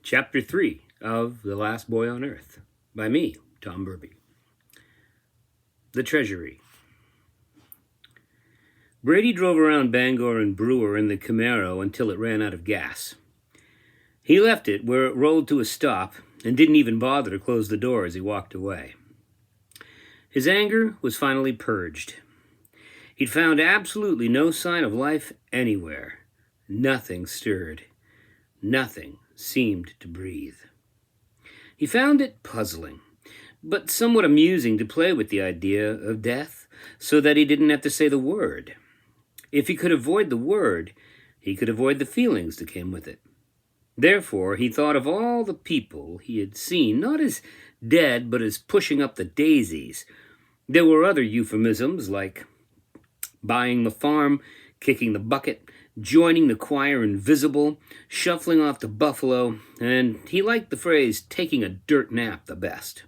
Chapter 3 of The Last Boy on Earth by me, Tom Burby. The Treasury. Brady drove around Bangor and Brewer in the Camaro until it ran out of gas. He left it where it rolled to a stop and didn't even bother to close the door as he walked away. His anger was finally purged. He'd found absolutely no sign of life anywhere. Nothing stirred. Nothing seemed to breathe. He found it puzzling, but somewhat amusing to play with the idea of death so that he didn't have to say the word. If he could avoid the word, he could avoid the feelings that came with it. Therefore, he thought of all the people he had seen, not as dead, but as pushing up the daisies. There were other euphemisms like buying the farm, kicking the bucket, joining the choir invisible, shuffling off to Buffalo, and he liked the phrase taking a dirt nap the best.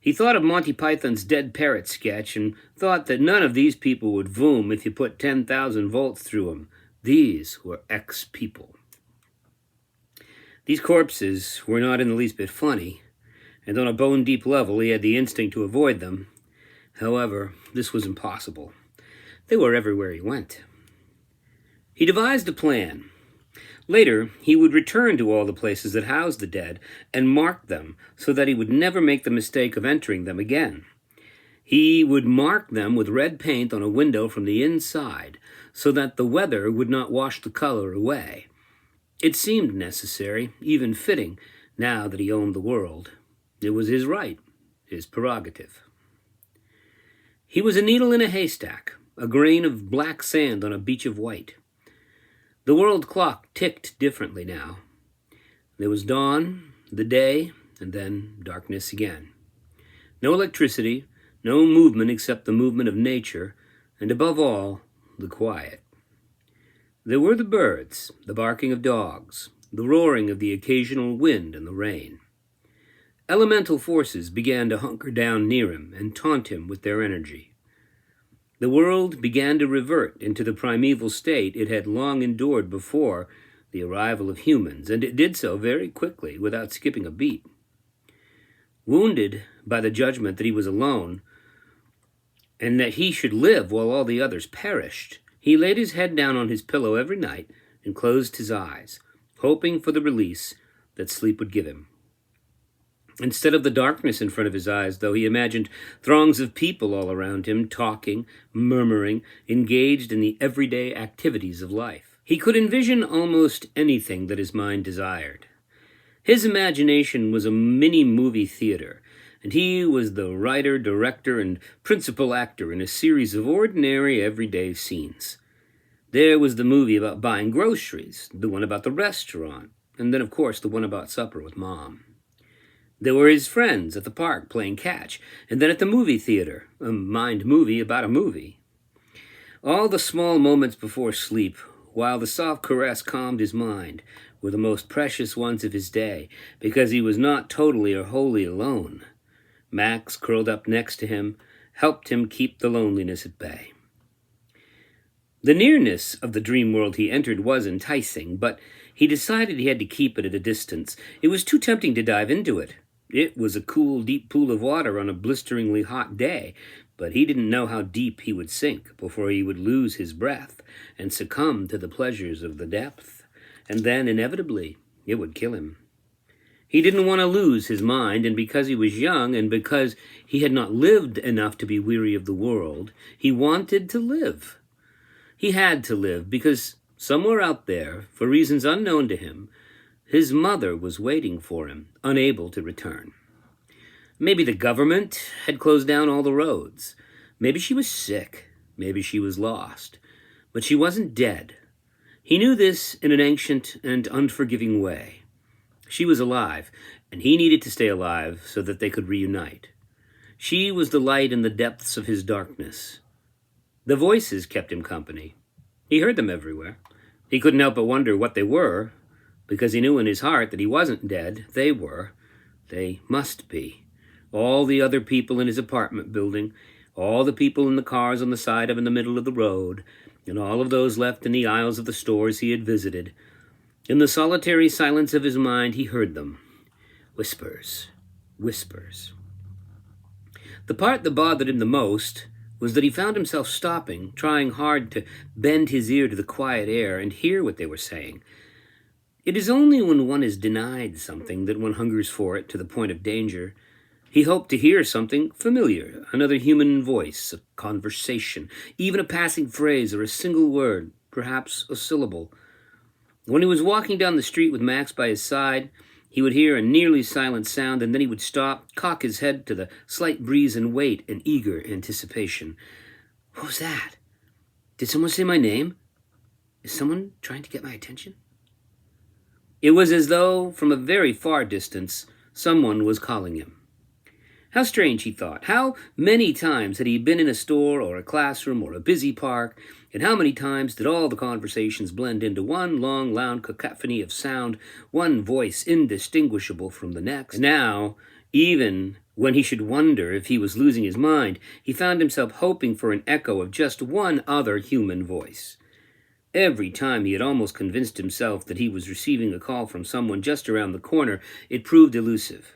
He thought of Monty Python's Dead Parrot sketch and thought that none of these people would voom if you put 10,000 volts through them. These were ex-people. These corpses were not in the least bit funny, and on a bone-deep level he had the instinct to avoid them. However, this was impossible. They were everywhere he went. He devised a plan. Later, he would return to all the places that housed the dead and mark them so that he would never make the mistake of entering them again. He would mark them with red paint on a window from the inside so that the weather would not wash the color away. It seemed necessary, even fitting, now that he owned the world. It was his right, his prerogative. He was a needle in a haystack, a grain of black sand on a beach of white. The world clock ticked differently now. There was dawn, the day, and then darkness again. No electricity, no movement except the movement of nature, and above all, the quiet. There were the birds, the barking of dogs, the roaring of the occasional wind and the rain. Elemental forces began to hunker down near him and taunt him with their energy. The world began to revert into the primeval state it had long endured before the arrival of humans, and it did so very quickly, without skipping a beat. Wounded by the judgment that he was alone, and that he should live while all the others perished, he laid his head down on his pillow every night and closed his eyes, hoping for the release that sleep would give him. Instead of the darkness in front of his eyes, though, he imagined throngs of people all around him, talking, murmuring, engaged in the everyday activities of life. He could envision almost anything that his mind desired. His imagination was a mini-movie theater, and he was the writer, director, and principal actor in a series of ordinary, everyday scenes. There was the movie about buying groceries, the one about the restaurant, and then, of course, the one about supper with Mom. There were his friends at the park playing catch, and then at the movie theater, a mind movie about a movie. All the small moments before sleep, while the soft caress calmed his mind, were the most precious ones of his day, because he was not totally or wholly alone. Max, curled up next to him, helped him keep the loneliness at bay. The nearness of the dream world he entered was enticing, but he decided he had to keep it at a distance. It was too tempting to dive into it. It was a cool, deep pool of water on a blisteringly hot day, but he didn't know how deep he would sink before he would lose his breath and succumb to the pleasures of the depth, and then, inevitably, it would kill him. He didn't want to lose his mind, and because he was young and because he had not lived enough to be weary of the world, he wanted to live. He had to live because somewhere out there, for reasons unknown to him, his mother was waiting for him, unable to return. Maybe the government had closed down all the roads. Maybe she was sick. Maybe she was lost. But she wasn't dead. He knew this in an ancient and unforgiving way. She was alive, and he needed to stay alive so that they could reunite. She was the light in the depths of his darkness. The voices kept him company. He heard them everywhere. He couldn't help but wonder what they were, because he knew in his heart that he wasn't dead. They were. They must be. All the other people in his apartment building, all the people in the cars on the side of in the middle of the road, and all of those left in the aisles of the stores he had visited. In the solitary silence of his mind, he heard them. Whispers, whispers. The part that bothered him the most was that he found himself stopping, trying hard to bend his ear to the quiet air and hear what they were saying. It is only when one is denied something that one hungers for it to the point of danger. He hoped to hear something familiar, another human voice, a conversation, even a passing phrase or a single word, perhaps a syllable. When he was walking down the street with Max by his side, he would hear a nearly silent sound, and then he would stop, cock his head to the slight breeze, and wait in eager anticipation. What was that? Did someone say my name? Is someone trying to get my attention? It was as though, from a very far distance, someone was calling him. How strange, he thought. How many times had he been in a store or a classroom or a busy park, and how many times did all the conversations blend into one long, loud cacophony of sound, one voice indistinguishable from the next? Now, even when he should wonder if he was losing his mind, he found himself hoping for an echo of just one other human voice. Every time he had almost convinced himself that he was receiving a call from someone just around the corner, it proved elusive.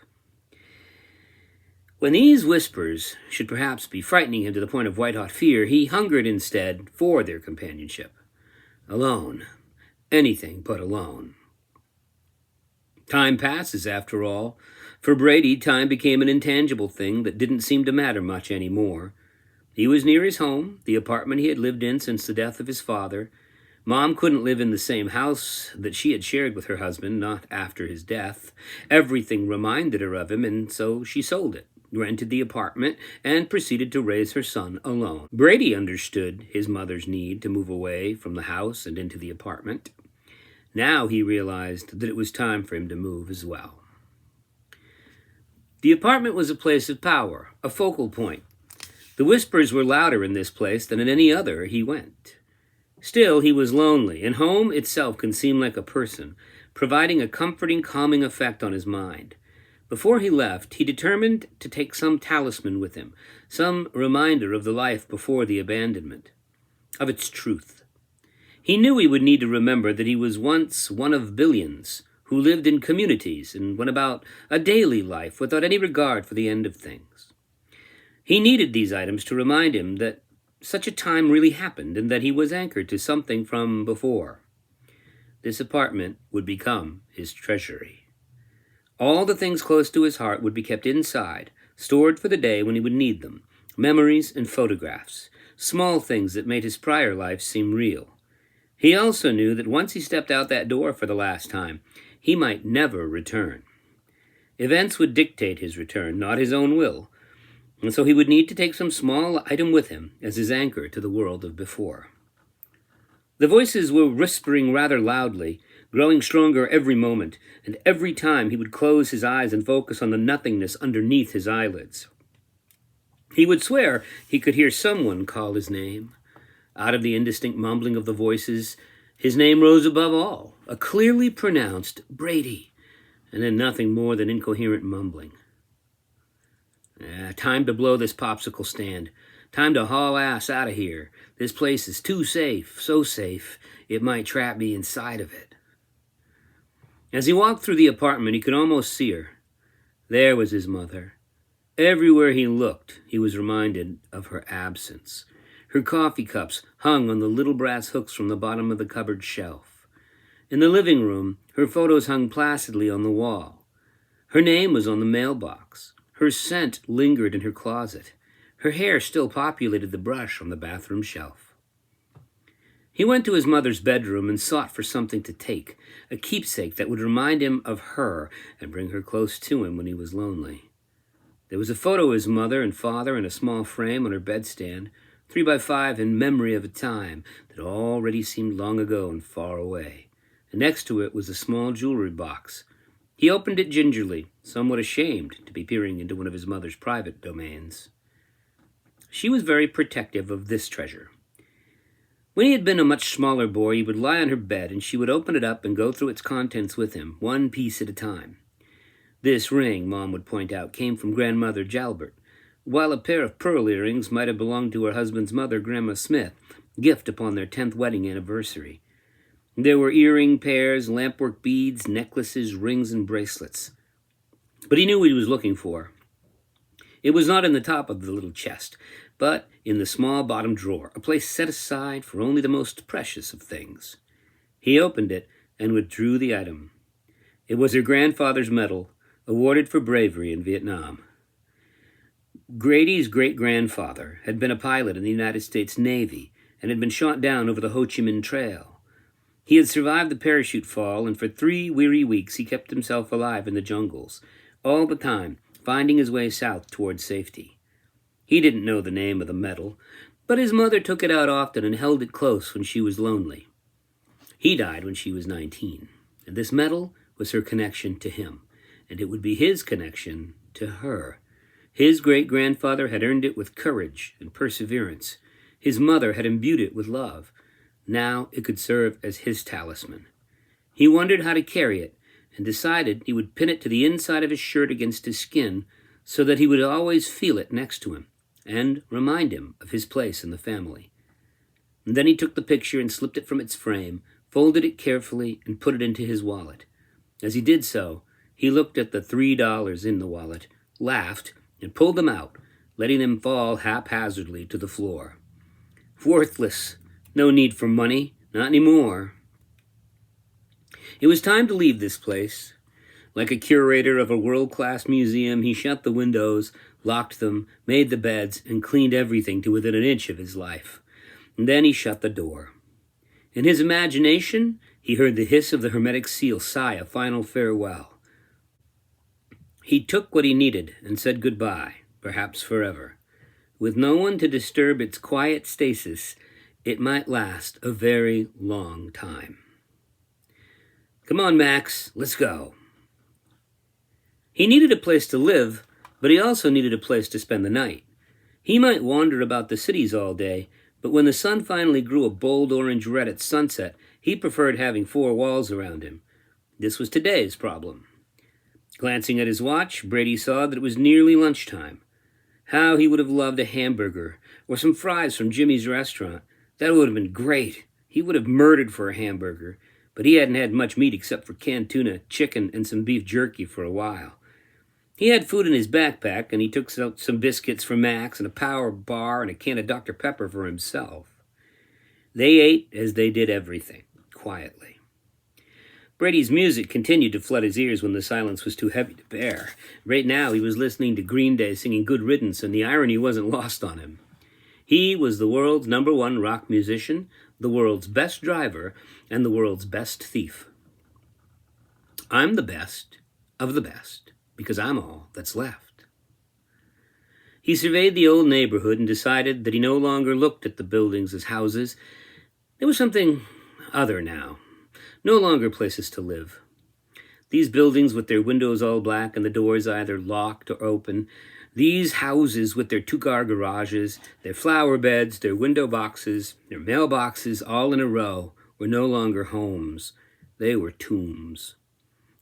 When these whispers should perhaps be frightening him to the point of white-hot fear, he hungered instead for their companionship. Alone. Anything but alone. Time passes, after all. For Brady, time became an intangible thing that didn't seem to matter much anymore. He was near his home, the apartment he had lived in since the death of his father. Mom couldn't live in the same house that she had shared with her husband, not after his death. Everything reminded her of him, and so she sold it, rented the apartment, and proceeded to raise her son alone. Brady understood his mother's need to move away from the house and into the apartment. Now he realized that it was time for him to move as well. The apartment was a place of power, a focal point. The whispers were louder in this place than in any other he went. Still, he was lonely, and home itself can seem like a person, providing a comforting, calming effect on his mind. Before he left, he determined to take some talisman with him, some reminder of the life before the abandonment, of its truth. He knew he would need to remember that he was once one of billions who lived in communities and went about a daily life without any regard for the end of things. He needed these items to remind him that such a time really happened and that he was anchored to something from before. This apartment would become his treasury. All the things close to his heart would be kept inside, stored for the day when he would need them, memories and photographs, small things that made his prior life seem real. He also knew that once he stepped out that door for the last time, he might never return. Events would dictate his return, not his own will, and so he would need to take some small item with him as his anchor to the world of before. The voices were whispering rather loudly, growing stronger every moment, and every time he would close his eyes and focus on the nothingness underneath his eyelids. He would swear he could hear someone call his name. Out of the indistinct mumbling of the voices, his name rose above all, a clearly pronounced Brady, and then nothing more than incoherent mumbling. Time to blow this popsicle stand. Time to haul ass out of here. This place is too safe, so safe, it might trap me inside of it. As he walked through the apartment, he could almost see her. There was his mother. Everywhere he looked, he was reminded of her absence. Her coffee cups hung on the little brass hooks from the bottom of the cupboard shelf. In the living room, her photos hung placidly on the wall. Her name was on the mailbox. Her scent lingered in her closet. Her hair still populated the brush on the bathroom shelf. He went to his mother's bedroom and sought for something to take, a keepsake that would remind him of her and bring her close to him when he was lonely. There was a photo of his mother and father in a small frame on her bedstand, 3x5 in memory of a time that already seemed long ago and far away. And next to it was a small jewelry box. He opened it gingerly, somewhat ashamed to be peering into one of his mother's private domains. She was very protective of this treasure. When he had been a much smaller boy, he would lie on her bed and she would open it up and go through its contents with him, one piece at a time. This ring, Mom would point out, came from Grandmother Jalbert, while a pair of pearl earrings might have belonged to her husband's mother, Grandma Smith, gift upon their 10th wedding anniversary. There were earring pairs, lampwork beads, necklaces, rings, and bracelets. But he knew what he was looking for. It was not in the top of the little chest, but in the small bottom drawer, a place set aside for only the most precious of things. He opened it and withdrew the item. It was her grandfather's medal, awarded for bravery in Vietnam. Grady's great-grandfather had been a pilot in the United States Navy and had been shot down over the Ho Chi Minh Trail. He had survived the parachute fall, and for 3 weary weeks he kept himself alive in the jungles, all the time finding his way south towards safety. He didn't know the name of the medal, but his mother took it out often and held it close when she was lonely. He died when she was 19, and this medal was her connection to him, and it would be his connection to her. His great-grandfather had earned it with courage and perseverance. His mother had imbued it with love. Now it could serve as his talisman. He wondered how to carry it, and decided he would pin it to the inside of his shirt against his skin so that he would always feel it next to him and remind him of his place in the family. And then he took the picture and slipped it from its frame, folded it carefully, and put it into his wallet. As he did so, he looked at the $3 in the wallet, laughed, and pulled them out, letting them fall haphazardly to the floor. Worthless. No need for money. Not anymore. It was time to leave this place. Like a curator of a world-class museum, he shut the windows, locked them, made the beds, and cleaned everything to within an inch of his life. And then he shut the door. In his imagination, he heard the hiss of the hermetic seal sigh a final farewell. He took what he needed and said goodbye, perhaps forever. With no one to disturb its quiet stasis, it might last a very long time. Come on, Max, let's go. He needed a place to live, but he also needed a place to spend the night. He might wander about the cities all day, but when the sun finally grew a bold orange red at sunset, he preferred having 4 walls around him. This was today's problem. Glancing at his watch, Brady saw that it was nearly lunchtime. How he would have loved a hamburger or some fries from Jimmy's restaurant. That would have been great. He would have murdered for a hamburger, but he hadn't had much meat except for canned tuna, chicken, and some beef jerky for a while. He had food in his backpack, and he took some biscuits for Max and a power bar and a can of Dr. Pepper for himself. They ate as they did everything, quietly. Brady's music continued to flood his ears when the silence was too heavy to bear. Right now he was listening to Green Day singing Good Riddance, and the irony wasn't lost on him. He was the world's #1 rock musician, the world's best driver, and the world's best thief. I'm the best of the best, because I'm all that's left. He surveyed the old neighborhood and decided that he no longer looked at the buildings as houses. There was something other now. No longer places to live. These buildings with their windows all black and the doors either locked or open, these houses with their 2-car garages, their flower beds, their window boxes, their mailboxes all in a row, were no longer homes. They were tombs.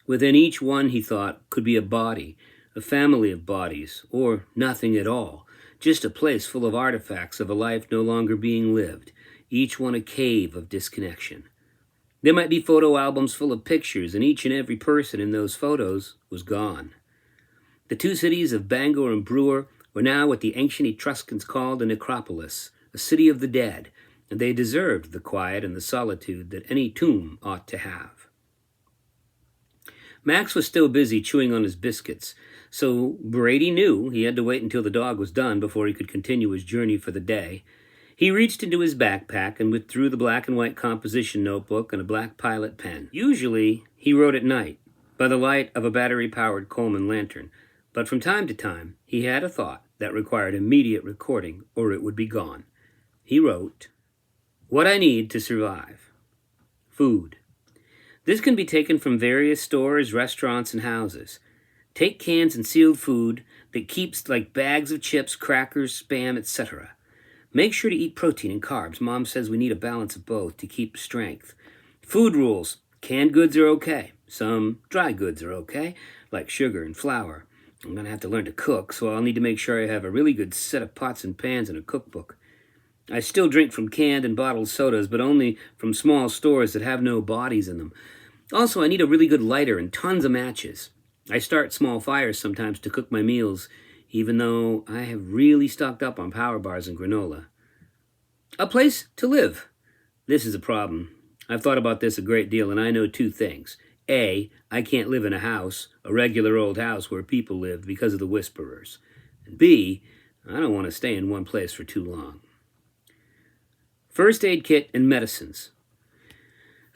Within each one, he thought, could be a body, a family of bodies, or nothing at all, just a place full of artifacts of a life no longer being lived, each one a cave of disconnection. There might be photo albums full of pictures, and each and every person in those photos was gone. The 2 cities of Bangor and Brewer were now what the ancient Etruscans called a necropolis, a city of the dead, and they deserved the quiet and the solitude that any tomb ought to have. Max was still busy chewing on his biscuits, so Brady knew he had to wait until the dog was done before he could continue his journey for the day. He reached into his backpack and withdrew the black and white composition notebook and a black pilot pen. Usually, he wrote at night, by the light of a battery-powered Coleman lantern, but from time to time, he had a thought that required immediate recording, or it would be gone. He wrote, "What I need to survive. Food. This can be taken from various stores, restaurants, and houses. Take cans and sealed food that keeps like bags of chips, crackers, Spam, etc. Make sure to eat protein and carbs. Mom says we need a balance of both to keep strength. Food rules. Canned goods are okay. Some dry goods are okay, like sugar and flour. I'm going to have to learn to cook, so I'll need to make sure I have a really good set of pots and pans and a cookbook. I still drink from canned and bottled sodas, but only from small stores that have no bodies in them. Also, I need a really good lighter and tons of matches. I start small fires sometimes to cook my meals, even though I have really stocked up on power bars and granola. A place to live. This is a problem. I've thought about this a great deal, and I know two things. A, I can't live in a house, a regular old house where people lived because of the whisperers. And B, I don't want to stay in one place for too long. First aid kit and medicines.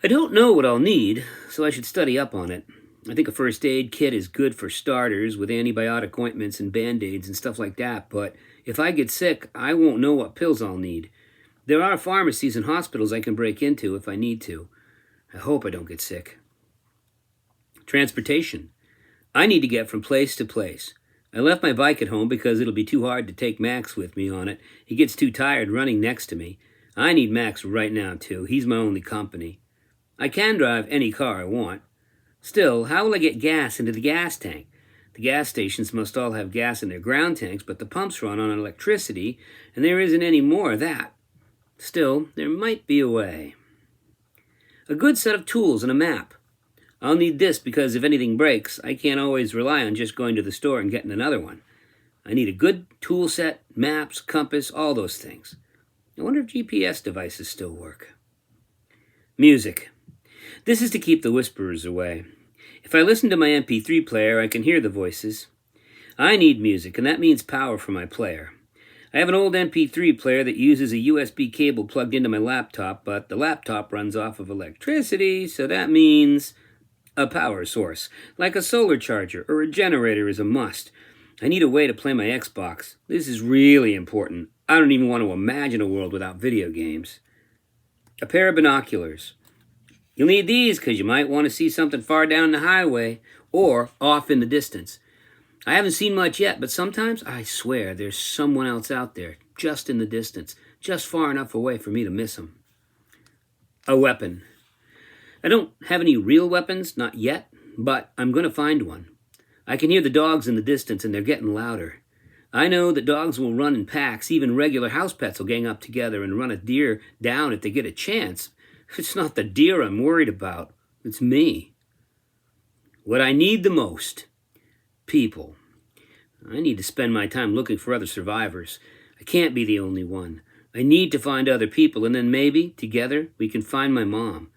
I don't know what I'll need, so I should study up on it. I think a first aid kit is good for starters with antibiotic ointments and band-aids and stuff like that, but if I get sick, I won't know what pills I'll need. There are pharmacies and hospitals I can break into if I need to. I hope I don't get sick. Transportation. I need to get from place to place. I left my bike at home because it'll be too hard to take Max with me on it. He gets too tired running next to me. I need Max right now, too. He's my only company. I can drive any car I want. Still, how will I get gas into the gas tank? The gas stations must all have gas in their ground tanks, but the pumps run on electricity, and there isn't any more of that. Still, there might be a way. A good set of tools and a map. I'll need this because if anything breaks, I can't always rely on just going to the store and getting another one. I need a good tool set, maps, compass, all those things. I wonder if GPS devices still work. Music. This is to keep the whisperers away. If I listen to my MP3 player, I can hear the voices. I need music, and that means power for my player. I have an old MP3 player that uses a USB cable plugged into my laptop, but the laptop runs off of electricity, so that means a power source, like a solar charger or a generator is a must. I need a way to play my Xbox. This is really important. I don't even want to imagine a world without video games. A pair of binoculars. You'll need these because you might want to see something far down the highway or off in the distance. I haven't seen much yet, but sometimes I swear there's someone else out there, just in the distance, just far enough away for me to miss them. A weapon. I don't have any real weapons, not yet, but I'm going to find one. I can hear the dogs in the distance, and they're getting louder. I know that dogs will run in packs. Even regular house pets will gang up together and run a deer down if they get a chance. It's not the deer I'm worried about. It's me. What I need the most. People. I need to spend my time looking for other survivors. I can't be the only one. I need to find other people, and then maybe, together, we can find my mom.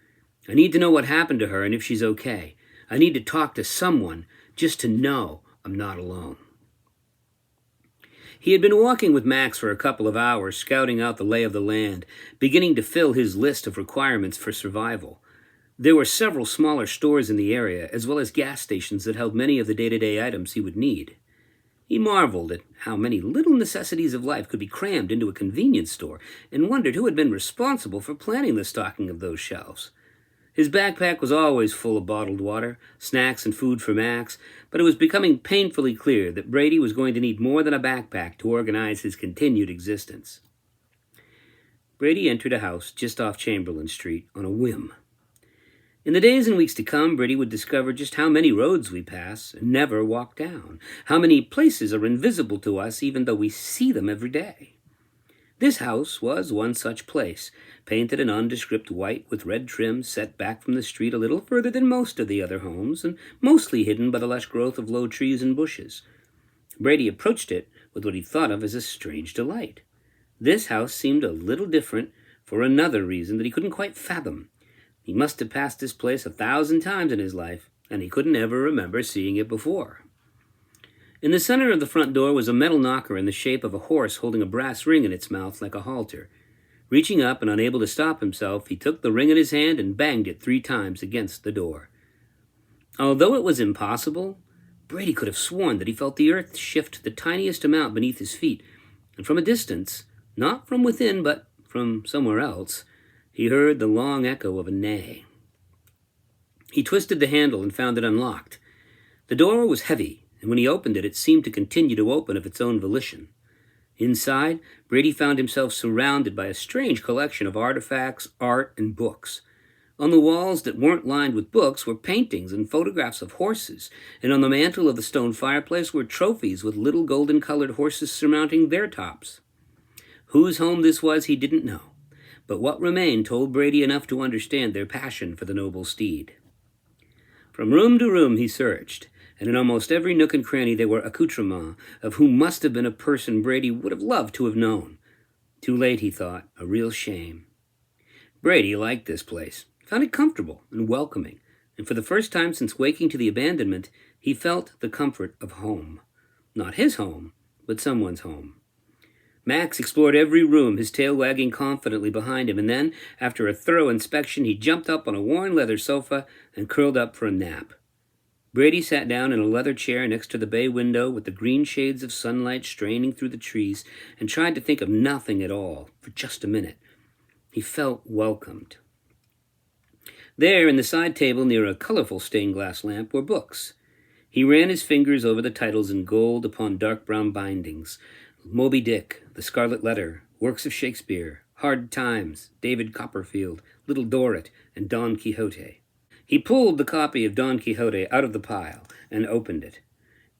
I need to know what happened to her and if she's okay. I need to talk to someone just to know I'm not alone. He had been walking with Max for a couple of hours, scouting out the lay of the land, beginning to fill his list of requirements for survival. There were several smaller stores in the area, as well as gas stations that held many of the day-to-day items he would need. He marveled at how many little necessities of life could be crammed into a convenience store, and wondered who had been responsible for planning the stocking of those shelves. His backpack was always full of bottled water, snacks, and food for Max, but it was becoming painfully clear that Brady was going to need more than a backpack to organize his continued existence. Brady entered a house just off Chamberlain Street on a whim. In the days and weeks to come, Brady would discover just how many roads we pass and never walk down, how many places are invisible to us even though we see them every day. This house was one such place, painted a nondescript white with red trim set back from the street a little further than most of the other homes, and mostly hidden by the lush growth of low trees and bushes. Brady approached it with what he thought of as a strange delight. This house seemed a little different for another reason that he couldn't quite fathom. He must have passed this place 1,000 times in his life, and he couldn't ever remember seeing it before. In the center of the front door was a metal knocker in the shape of a horse holding a brass ring in its mouth like a halter. Reaching up and unable to stop himself, he took the ring in his hand and banged it 3 times against the door. Although it was impossible, Brady could have sworn that he felt the earth shift the tiniest amount beneath his feet, and from a distance, not from within but from somewhere else, he heard the long echo of a neigh. He twisted the handle and found it unlocked. The door was heavy, and when he opened it, it seemed to continue to open of its own volition. Inside, Brady found himself surrounded by a strange collection of artifacts, art, and books. On the walls that weren't lined with books were paintings and photographs of horses, and on the mantel of the stone fireplace were trophies with little golden-colored horses surmounting their tops. Whose home this was he didn't know, but what remained told Brady enough to understand their passion for the noble steed. From room to room he searched, and in almost every nook and cranny there were accoutrements of whom must have been a person Brady would have loved to have known. Too late, he thought, a real shame. Brady liked this place, found it comfortable and welcoming, and for the first time since waking to the abandonment, he felt the comfort of home. Not his home, but someone's home. Max explored every room, his tail wagging confidently behind him, and then, after a thorough inspection, he jumped up on a worn leather sofa and curled up for a nap. Brady sat down in a leather chair next to the bay window with the green shades of sunlight straining through the trees and tried to think of nothing at all for just a minute. He felt welcomed. There, in the side table near a colorful stained glass lamp, were books. He ran his fingers over the titles in gold upon dark brown bindings. Moby Dick, The Scarlet Letter, works of Shakespeare, Hard Times, David Copperfield, Little Dorrit, and Don Quixote. He pulled the copy of Don Quixote out of the pile and opened it.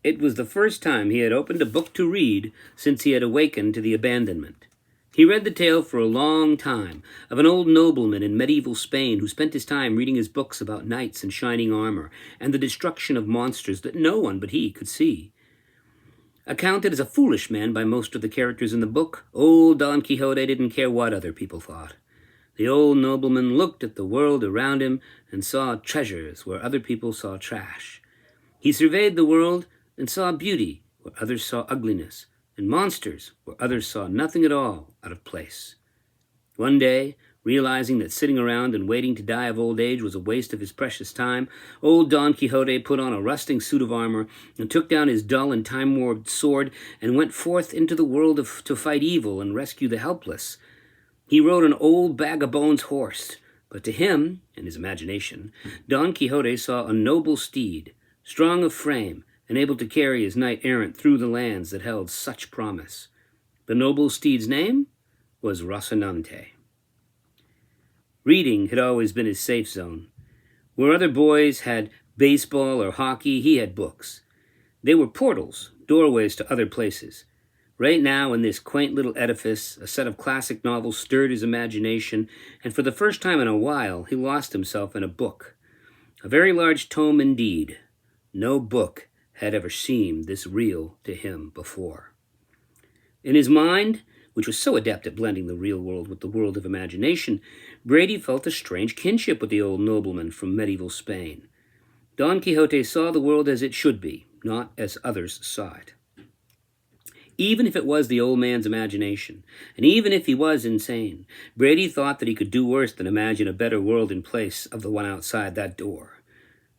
It was the first time he had opened a book to read since he had awakened to the abandonment. He read the tale for a long time of an old nobleman in medieval Spain who spent his time reading his books about knights in shining armor and the destruction of monsters that no one but he could see. Accounted as a foolish man by most of the characters in the book, old Don Quixote didn't care what other people thought. The old nobleman looked at the world around him and saw treasures where other people saw trash. He surveyed the world and saw beauty where others saw ugliness, and monsters where others saw nothing at all out of place. One day, realizing that sitting around and waiting to die of old age was a waste of his precious time, old Don Quixote put on a rusting suit of armor and took down his dull and time-warped sword and went forth into the world to fight evil and rescue the helpless. He rode an old bag-o'-bones horse, but to him, in his imagination, Don Quixote saw a noble steed, strong of frame and able to carry his knight-errant through the lands that held such promise. The noble steed's name was Rocinante. Reading had always been his safe zone. Where other boys had baseball or hockey, he had books. They were portals, doorways to other places. Right now, in this quaint little edifice, a set of classic novels stirred his imagination, and for the first time in a while, he lost himself in a book. A very large tome indeed. No book had ever seemed this real to him before. In his mind, which was so adept at blending the real world with the world of imagination, Brady felt a strange kinship with the old nobleman from medieval Spain. Don Quixote saw the world as it should be, not as others saw it. Even if it was the old man's imagination, and even if he was insane, Brady thought that he could do worse than imagine a better world in place of the one outside that door.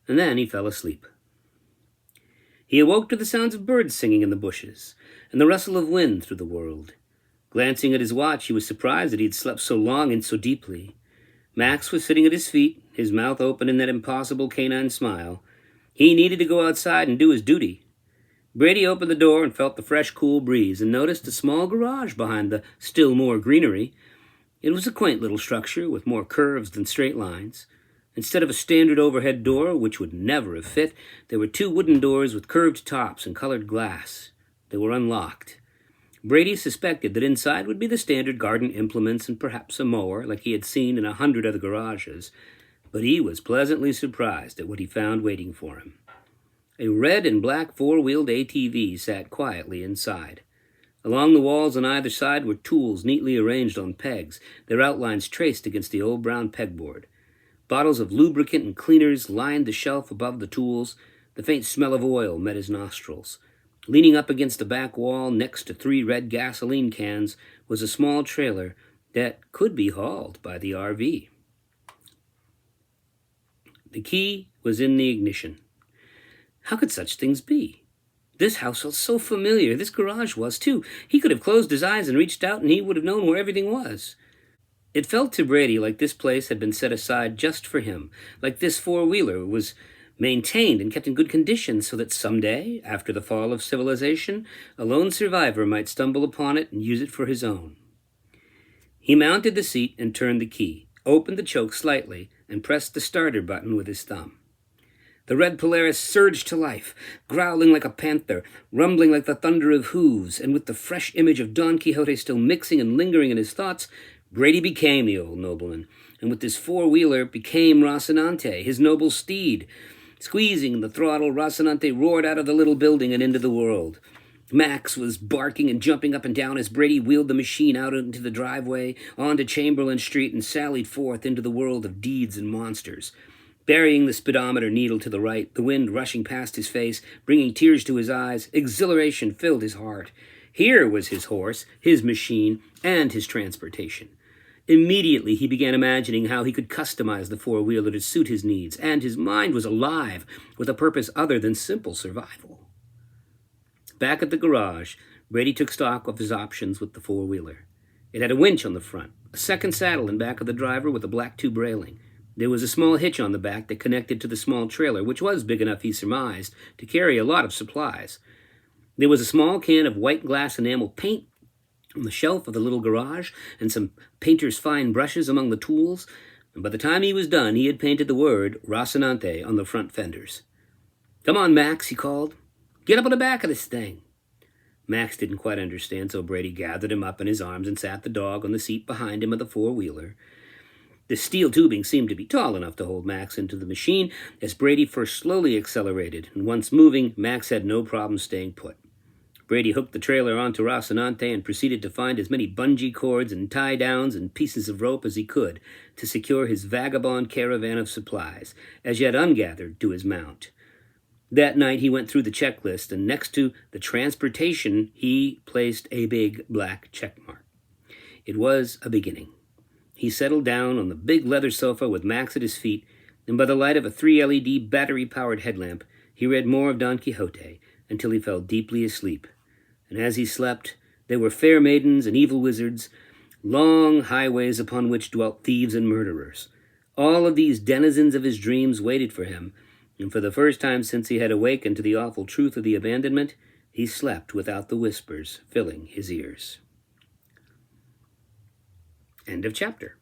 And then he fell asleep. He awoke to the sounds of birds singing in the bushes, and the rustle of wind through the world. Glancing at his watch, he was surprised that he had slept so long and so deeply. Max was sitting at his feet, his mouth open in that impossible canine smile. He needed to go outside and do his duty. Brady opened the door and felt the fresh, cool breeze and noticed a small garage behind the still more greenery. It was a quaint little structure with more curves than straight lines. Instead of a standard overhead door, which would never have fit, there were two wooden doors with curved tops and colored glass. They were unlocked. Brady suspected that inside would be the standard garden implements and perhaps a mower, like he had seen in 100 other garages, but he was pleasantly surprised at what he found waiting for him. A red and black four-wheeled ATV sat quietly inside. Along the walls on either side were tools neatly arranged on pegs, their outlines traced against the old brown pegboard. Bottles of lubricant and cleaners lined the shelf above the tools. The faint smell of oil met his nostrils. Leaning up against the back wall next to 3 red gasoline cans was a small trailer that could be hauled by the RV. The key was in the ignition. How could such things be? This house felt so familiar. This garage was, too. He could have closed his eyes and reached out, and he would have known where everything was. It felt to Brady like this place had been set aside just for him, like this four-wheeler was maintained and kept in good condition so that someday, after the fall of civilization, a lone survivor might stumble upon it and use it for his own. He mounted the seat and turned the key, opened the choke slightly, and pressed the starter button with his thumb. The red Polaris surged to life, growling like a panther, rumbling like the thunder of hooves, and with the fresh image of Don Quixote still mixing and lingering in his thoughts, Brady became the old nobleman, and with his four-wheeler became Rocinante, his noble steed. Squeezing the throttle, Rocinante roared out of the little building and into the world. Max was barking and jumping up and down as Brady wheeled the machine out into the driveway, onto Chamberlain Street, and sallied forth into the world of deeds and monsters. Burying the speedometer needle to the right, the wind rushing past his face, bringing tears to his eyes, exhilaration filled his heart. Here was his horse, his machine, and his transportation. Immediately he began imagining how he could customize the four-wheeler to suit his needs, and his mind was alive with a purpose other than simple survival. Back at the garage, Brady took stock of his options with the four-wheeler. It had a winch on the front, a second saddle in back of the driver with a black tube railing. There was a small hitch on the back that connected to the small trailer, which was big enough, he surmised, to carry a lot of supplies. There was a small can of white glass enamel paint on the shelf of the little garage, and some painter's fine brushes among the tools, and by the time he was done, he had painted the word Rocinante on the front fenders. "Come on, Max," he called. "Get up on the back of this thing." Max didn't quite understand, so Brady gathered him up in his arms and sat the dog on the seat behind him of the four-wheeler. The steel tubing seemed to be tall enough to hold Max into the machine as Brady first slowly accelerated, and once moving, Max had no problem staying put. Brady hooked the trailer onto Rocinante and proceeded to find as many bungee cords and tie-downs and pieces of rope as he could to secure his vagabond caravan of supplies, as yet ungathered, to his mount. That night he went through the checklist, and next to the transportation he placed a big black check mark. It was a beginning. He settled down on the big leather sofa with Max at his feet, and by the light of a 3 LED battery-powered headlamp, he read more of Don Quixote until he fell deeply asleep. And as he slept, there were fair maidens and evil wizards, long highways upon which dwelt thieves and murderers. All of these denizens of his dreams waited for him, and for the first time since he had awakened to the awful truth of the abandonment, he slept without the whispers filling his ears. End of chapter.